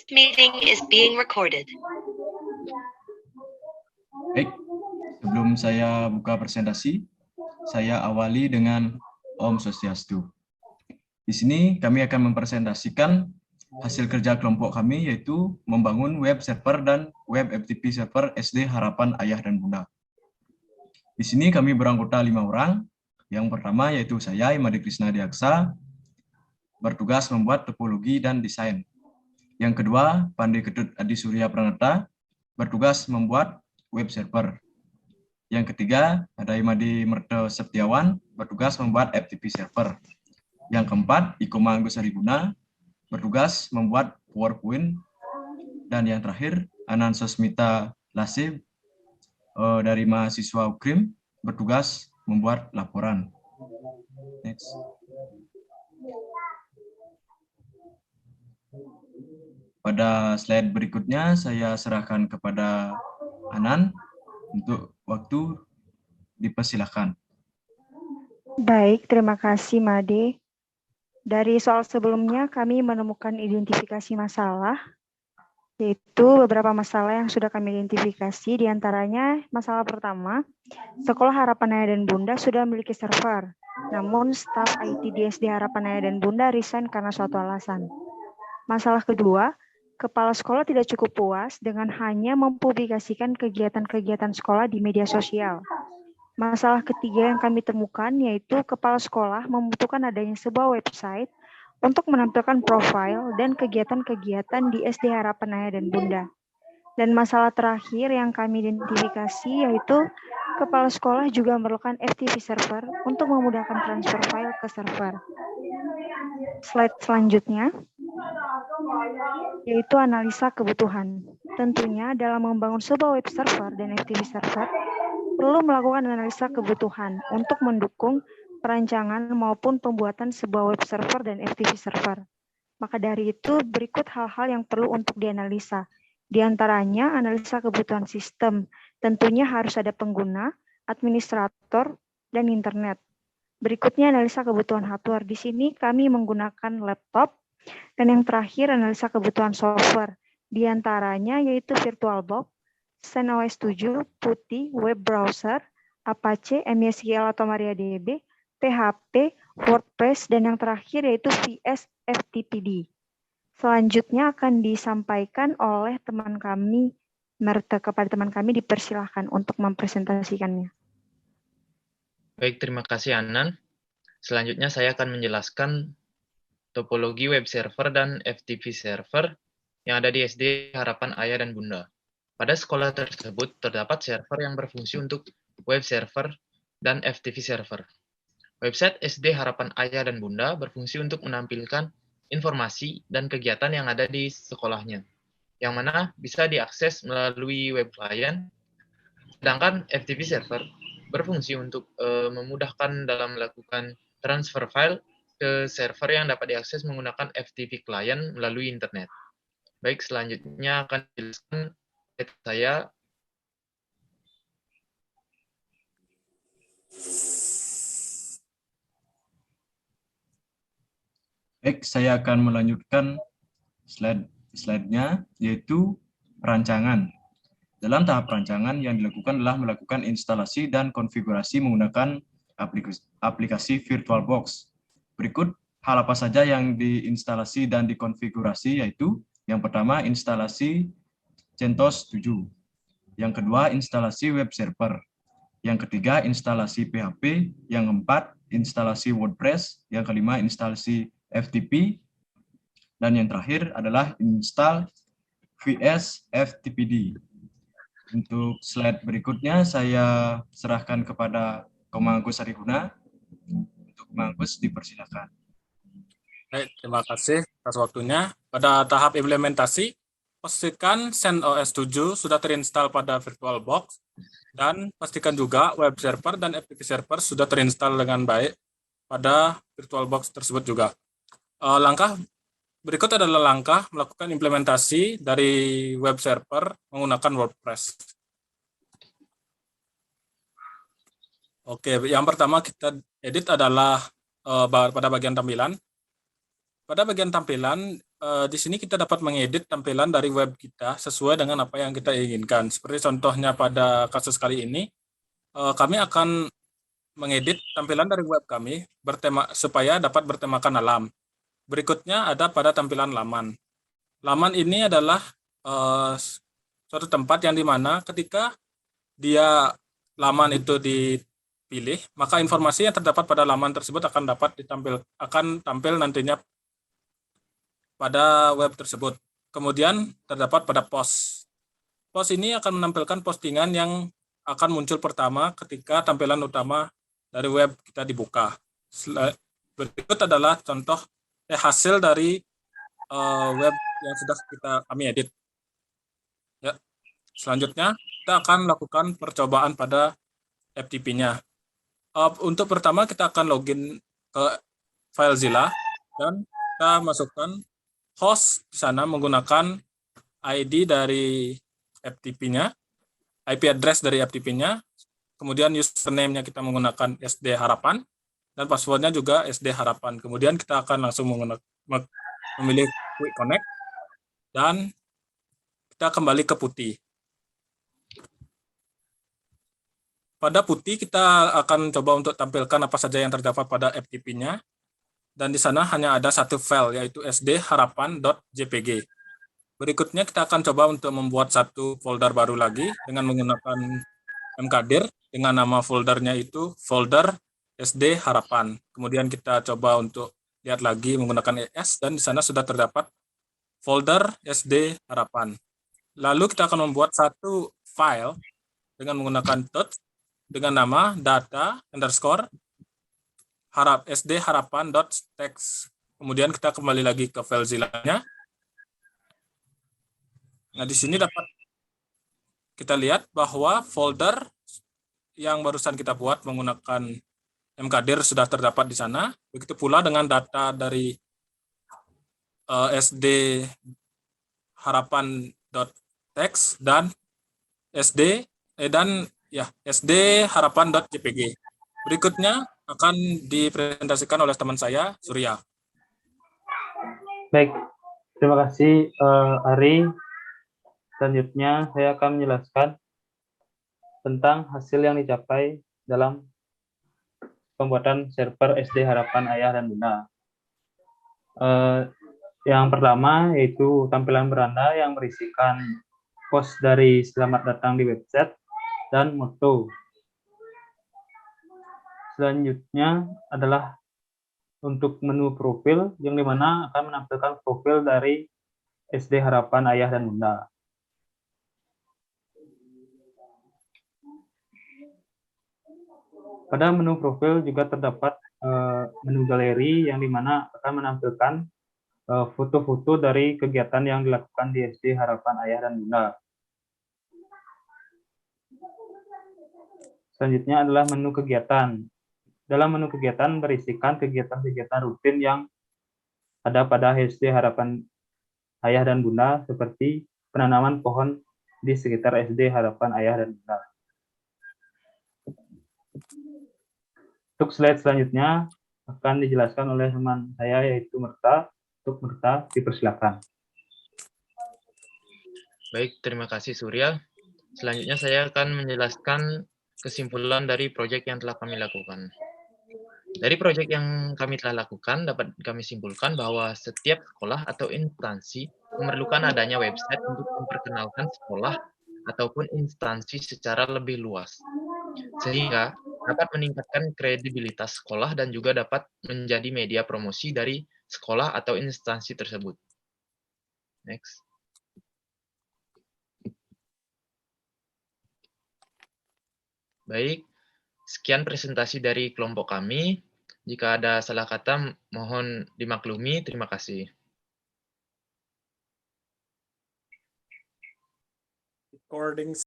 Meeting is being recorded. Baik, sebelum saya buka presentasi, saya awali dengan Om Swastiastu. Di sini kami akan mempresentasikan hasil kerja kelompok kami, yaitu membangun web server dan web FTP server SD Harapan Ayah dan Bunda. Di sini kami beranggota 5 orang. Yang pertama yaitu saya, Imadi Krishna Diaksa, bertugas membuat topologi dan desain. Yang kedua, Pandey Ketut Adi Surya Pranata, bertugas membuat web server. Yang ketiga, ada Imadi Merto Septiawan, bertugas membuat FTP server. Yang keempat, Ikoma Agus Hariguna, bertugas membuat PowerPoint. Dan yang terakhir, Anan Sosmita Lasib dari mahasiswa UKRIM, bertugas membuat laporan. Next. Pada slide berikutnya, saya serahkan kepada Anan untuk waktu, dipersilakan. Baik, terima kasih Made. Dari soal sebelumnya kami menemukan identifikasi masalah, yaitu beberapa masalah yang sudah kami identifikasi, diantaranya masalah pertama, Sekolah Harapan Ayah dan Bunda sudah memiliki server, namun staf IT di SD Harapan Ayah dan Bunda resign karena suatu alasan. Masalah kedua, kepala sekolah tidak cukup puas dengan hanya mempublikasikan kegiatan-kegiatan sekolah di media sosial. Masalah ketiga yang kami temukan yaitu kepala sekolah membutuhkan adanya sebuah website untuk menampilkan profil dan kegiatan-kegiatan di SD Harapan Ayah dan Bunda. Dan masalah terakhir yang kami identifikasi yaitu kepala sekolah juga memerlukan FTP server untuk memudahkan transfer file ke server. Slide selanjutnya yaitu analisa kebutuhan. Tentunya dalam membangun sebuah web server dan FTP server perlu melakukan analisa kebutuhan untuk mendukung perancangan maupun pembuatan sebuah web server dan FTP server. Maka dari itu berikut hal-hal yang perlu untuk dianalisa. Di antaranya analisa kebutuhan sistem. Tentunya harus ada pengguna, administrator, dan internet. Berikutnya analisa kebutuhan hardware. Di sini kami menggunakan laptop. Dan yang terakhir analisa kebutuhan software. Di antaranya yaitu VirtualBox, CentOS 7, PuTTY, web browser, Apache, MySQL atau MariaDB, PHP, WordPress, dan yang terakhir yaitu VS FTPD. Selanjutnya akan disampaikan oleh teman kami, kepada teman kami dipersilahkan untuk mempresentasikannya. Baik, terima kasih Anan. Selanjutnya saya akan menjelaskan topologi web server dan FTP server yang ada di SD Harapan Ayah dan Bunda. Pada sekolah tersebut terdapat server yang berfungsi untuk web server dan FTP server. Website SD Harapan Ayah dan Bunda berfungsi untuk menampilkan informasi dan kegiatan yang ada di sekolahnya, yang mana bisa diakses melalui web client, sedangkan FTP server berfungsi untuk memudahkan dalam melakukan transfer file ke server yang dapat diakses menggunakan FTP client melalui internet. Baik, selanjutnya akan dijelaskan saya. Baik, saya akan melanjutkan slide-nya, yaitu perancangan. Dalam tahap perancangan yang dilakukan adalah melakukan instalasi dan konfigurasi menggunakan aplikasi VirtualBox. Berikut hal apa saja yang diinstalasi dan dikonfigurasi, yaitu yang pertama instalasi CentOS 7, yang kedua instalasi web server, yang ketiga instalasi PHP, yang keempat instalasi WordPress, yang kelima instalasi FTP, dan yang terakhir adalah install VS FTPD. Untuk slide berikutnya saya serahkan kepada Koma Agus Hariguna. Untuk Koma Agus, dipersilakan. Baik, terima kasih atas waktunya. Pada tahap implementasi, pastikan CentOS 7 sudah terinstall pada VirtualBox dan pastikan juga web server dan FTP server sudah terinstall dengan baik pada VirtualBox tersebut juga. Langkah berikut adalah langkah melakukan implementasi dari web server menggunakan WordPress. Oke, yang pertama kita edit adalah pada bagian tampilan. Pada bagian tampilan, di sini kita dapat mengedit tampilan dari web kita sesuai dengan apa yang kita inginkan. Seperti contohnya pada kasus kali ini, kami akan mengedit tampilan dari web kami supaya dapat bertemakan alam. Berikutnya ada pada tampilan laman. Laman ini adalah suatu tempat yang dimana ketika laman itu dipilih, maka informasi yang terdapat pada laman tersebut akan tampil nantinya pada web tersebut. Kemudian terdapat pada post. Post ini akan menampilkan postingan yang akan muncul pertama ketika tampilan utama dari web kita dibuka. Berikut adalah contoh hasil dari web yang sudah kami edit. Ya. Selanjutnya kita akan lakukan percobaan pada FTP-nya. Untuk pertama kita akan login ke FileZilla dan kita masukkan host di sana menggunakan ID dari FTP-nya, IP address dari FTP-nya, kemudian username-nya kita menggunakan SD Harapan, dan password-nya juga SD Harapan. Kemudian kita akan langsung memilih Quick Connect, dan kita kembali ke putih. Pada putih kita akan coba untuk tampilkan apa saja yang terdapat pada FTP-nya. Dan di sana hanya ada satu file, yaitu sdharapan.jpg. Berikutnya kita akan coba untuk membuat satu folder baru lagi dengan menggunakan mkdir dengan nama foldernya itu folder SD Harapan. Kemudian kita coba untuk lihat lagi menggunakan ES dan di sana sudah terdapat folder SD Harapan. Lalu kita akan membuat satu file dengan menggunakan dengan nama data underscore SD harapan.txt. Kemudian kita kembali lagi ke FileZilla-nya. Nah, di sini dapat kita lihat bahwa folder yang barusan kita buat menggunakan mkdir sudah terdapat di sana. Begitu pula dengan data dari SD harapan.txt dan SD harapan.jpg. Berikutnya akan dipresentasikan oleh teman saya, Surya. Baik, terima kasih Ari. Selanjutnya saya akan menjelaskan tentang hasil yang dicapai dalam pembuatan server SD Harapan Ayah dan Bunda. Yang pertama yaitu tampilan beranda yang berisikan post dari selamat datang di website dan moto. Selanjutnya adalah untuk menu profil yang dimana akan menampilkan profil dari SD Harapan Ayah dan Bunda. Pada menu profil juga terdapat menu galeri yang dimana akan menampilkan foto-foto dari kegiatan yang dilakukan di SD Harapan Ayah dan Bunda. Selanjutnya adalah menu kegiatan. Dalam menu kegiatan berisikan kegiatan-kegiatan rutin yang ada pada SD Harapan Ayah dan Bunda seperti penanaman pohon di sekitar SD Harapan Ayah dan Bunda. Untuk slide selanjutnya akan dijelaskan oleh teman saya yaitu Merta. Untuk Merta, dipersilakan. Baik, terima kasih Surya. Selanjutnya saya akan menjelaskan kesimpulan dari proyek yang telah kami lakukan. Dari proyek yang kami telah lakukan, dapat kami simpulkan bahwa setiap sekolah atau instansi memerlukan adanya website untuk memperkenalkan sekolah ataupun instansi secara lebih luas, sehingga dapat meningkatkan kredibilitas sekolah dan juga dapat menjadi media promosi dari sekolah atau instansi tersebut. Next. Baik. Sekian presentasi dari kelompok kami. Jika ada salah kata, mohon dimaklumi. Terima kasih. Recording